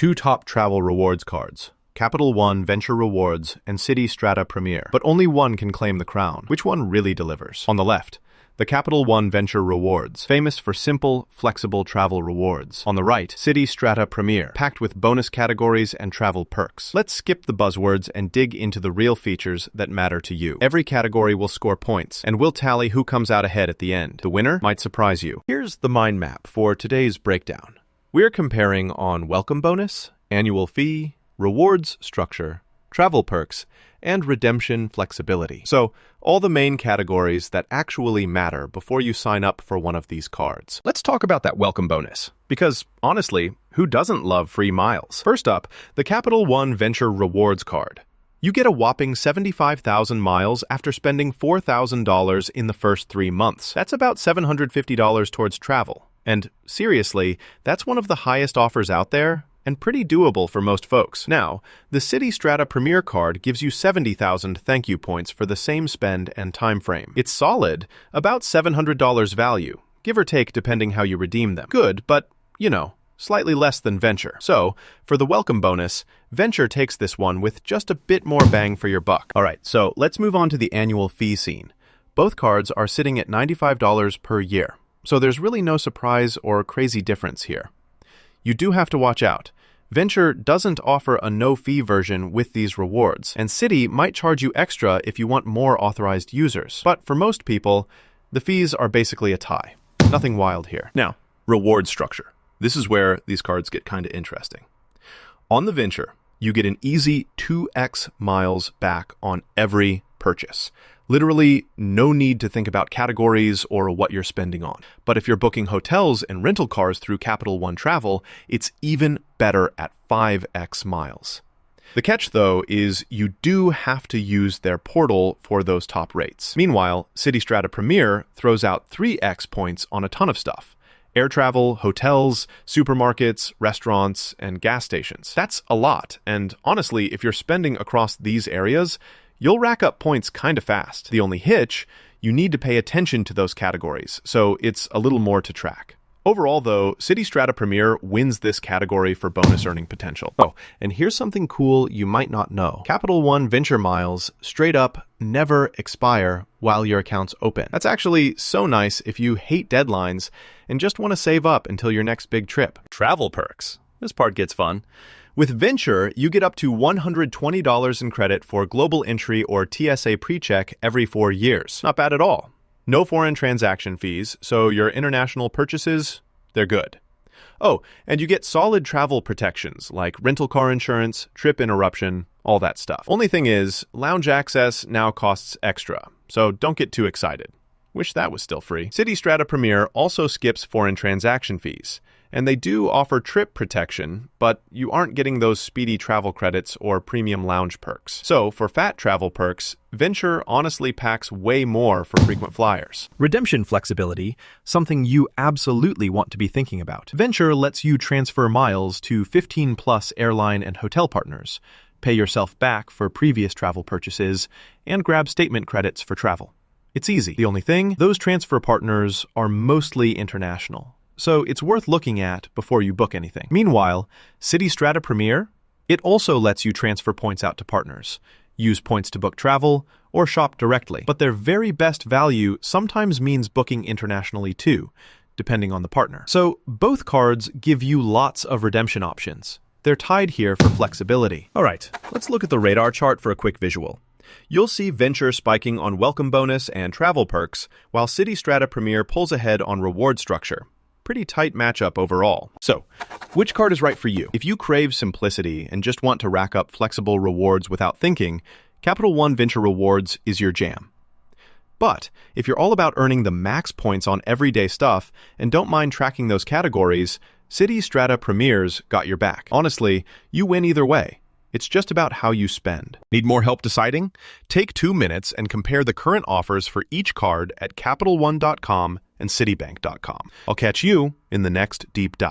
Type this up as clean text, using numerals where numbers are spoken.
two top travel rewards cards: Capital One Venture Rewards and Citi Strata Premier. But only one can claim the crown. Which one really delivers? On the left, the Capital One Venture Rewards, famous for simple, flexible travel rewards. On the right, Citi Strata Premier, packed with bonus categories and travel perks. Let's skip the buzzwords and dig into the real features that matter to you. Every category will score points, and we'll tally who comes out ahead at the end. The winner might surprise you. Here's the mind map for today's breakdown. We're comparing on welcome bonus, annual fee, rewards structure, travel perks, and redemption flexibility. So, all the main categories that actually matter before you sign up for one of these cards. Let's talk about that welcome bonus, because honestly, who doesn't love free miles? First up, the Capital One Venture Rewards card. You get a whopping 75,000 miles after spending $4,000 in the first 3 months. That's about $750 towards travel. And seriously, that's one of the highest offers out there, and pretty doable for most folks. Now, the Citi Strata Premier card gives you 70,000 thank you points for the same spend and time frame. It's solid, about $700 value, give or take depending how you redeem them. Good, but, slightly less than Venture. So, for the welcome bonus, Venture takes this one with just a bit more bang for your buck. Alright, so let's move on to the annual fee scene. Both cards are sitting at $95 per year, so there's really no surprise or crazy difference here. You do have to watch out. Venture doesn't offer a no-fee version with these rewards, and Citi might charge you extra if you want more authorized users. But for most people, the fees are basically a tie. Nothing wild here. Now, reward structure. This is where these cards get kind of interesting. On the Venture, you get an easy 2x miles back on every purchase. Literally, no need to think about categories or what you're spending on. But if you're booking hotels and rental cars through Capital One Travel, it's even better at 5x miles. The catch, though, is you do have to use their portal for those top rates. Meanwhile, Citi Strata Premier throws out 3x points on a ton of stuff: air travel, hotels, supermarkets, restaurants, and gas stations. That's a lot, and honestly, if you're spending across these areas, you'll rack up points kind of fast. The only hitch, you need to pay attention to those categories, so it's a little more to track. Overall, though, Citi Strata Premier wins this category for bonus earning potential. Oh, and here's something cool you might not know. Capital One Venture miles straight up never expire while your account's open. That's actually so nice if you hate deadlines and just want to save up until your next big trip. Travel perks. This part gets fun. With Venture, you get up to $120 in credit for global entry or TSA PreCheck every 4 years. Not bad at all. No foreign transaction fees, so your international purchases, they're good. Oh, and you get solid travel protections like rental car insurance, trip interruption, all that stuff. Only thing is, lounge access now costs extra, so don't get too excited. Wish that was still free. Citi Strata Premier also skips foreign transaction fees, and they do offer trip protection, but you aren't getting those speedy travel credits or premium lounge perks. So, for fat travel perks, Venture honestly packs way more for frequent flyers. Redemption flexibility, something you absolutely want to be thinking about. Venture lets you transfer miles to 15+ airline and hotel partners, pay yourself back for previous travel purchases, and grab statement credits for travel. It's easy. The only thing, those transfer partners are mostly international, so it's worth looking at before you book anything. Meanwhile, Citi Strata Premier, it also lets you transfer points out to partners, use points to book travel, or shop directly. But their very best value sometimes means booking internationally too, depending on the partner. So both cards give you lots of redemption options. They're tied here for flexibility. All right, let's look at the radar chart for a quick visual. You'll see Venture spiking on welcome bonus and travel perks, while Citi Strata Premier pulls ahead on reward structure. Pretty tight matchup overall. So, which card is right for you? If you crave simplicity and just want to rack up flexible rewards without thinking, Capital One Venture Rewards is your jam. But if you're all about earning the max points on everyday stuff and don't mind tracking those categories, Citi Strata Premier's got your back. Honestly, you win either way. It's just about how you spend. Need more help deciding? Take 2 minutes and compare the current offers for each card at CapitalOne.com and Citibank.com. I'll catch you in the next deep dive.